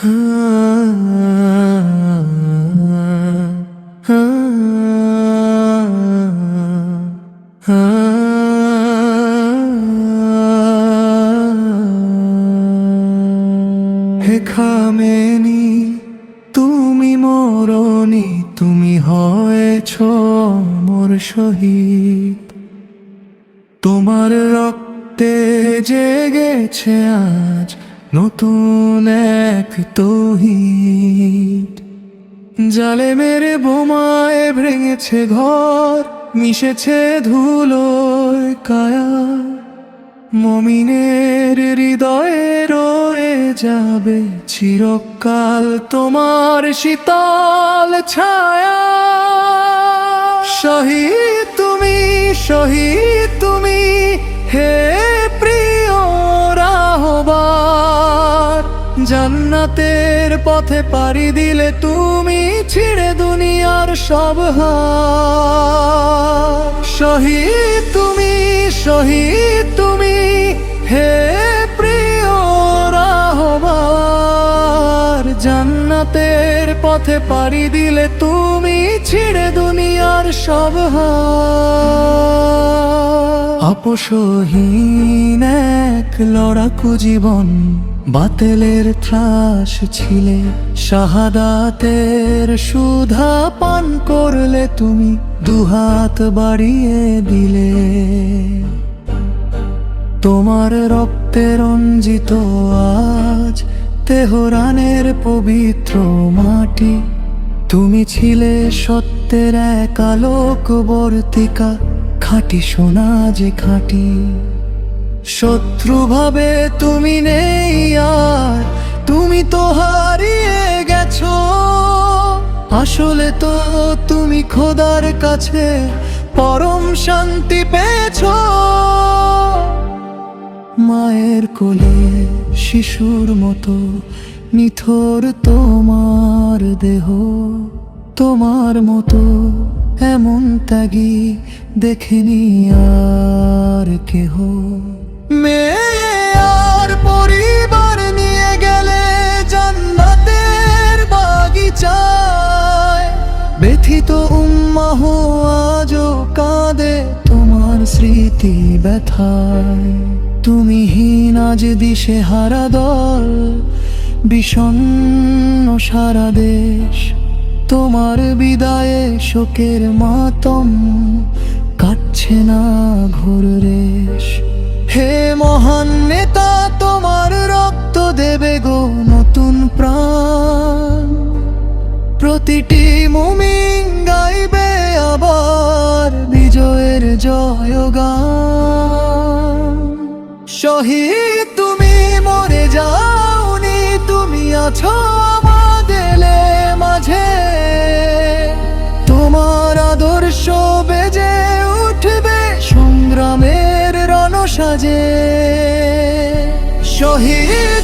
হে Khamenei তুমি মরনি, তুমি হয়েছ মোর শহীদ। তোমার রক্তে জেগেছে আজ নতুন এক তৌহিদ। জালেমের বোমায় ভেঙেছে ঘর, মিশেছে ধুলোয় কায়া। মুমিনের হৃদয়ে রয়ে যাবে চিরকাল তোমার শীতল ছায়া। শহীদ তুমি, শহীদ তুমি, হে প্রিয় রাহবার। জান্নাতের পথে পাড়ি দিলে তুমি ছিঁড়ে দুনিয়ার সব হার। শহীদ তুমি, শহীদ তুমি, হে প্রিয় রাহবার। জান্নাতের পথে পাড়ি দিলে তুমি ছিঁড়ে দুনিয়ার সব হার। আপোষহীন এক লড়াকু জীবন, বাতিলের ত্রাস ছিলে। শাহাদাতের সুধা পান করলে তুমি, দুহাত বাড়িয়ে দিলে। তোমার রক্তে রঞ্জিত আজ তেহরানের পবিত্র মাটি। তুমি ছিলে সত্যের এক আলোকবর্তিকা, খাঁটি সোনা যে খাঁটি। শত্রু ভাবে তুমি নেই আর, তুমি তো হারিয়ে গেছো। আসলে তো তুমি খোদার কাছে পরম শান্তি পেয়েছো। মায়ের কোলে শিশুর মতো নিথর তোমার দেহ। তোমার মতো এমন ত্যাগী দেখেনি আর কেহ। মেয়ে আর পরিবার নিয়ে গেলে জান্নাতের বাগিচায়। ব্যথিত উম্মাহ আজও কাঁদে তোমার স্মৃতি ব্যথায়। তুমি হীন আজ দিশে হারা দল, বিষণ্ণ সারা দেশ। তোমার বিদায়ে শোকের মাতম, কাটছে না ঘোর রেশ। হে মহান নেতা, তোমার রক্ত দেবে গো নতুন প্রাণ। প্রতিটি মুমিন গাইবে আবার বিজয়ের জয়গান। শহীদ তুমি মরে যাওনি, তুমি আছো আমাদের মাঝে। তোমার আদর্শ বেজে উঠবে সংগ্রামের রণসাজে। শহীদ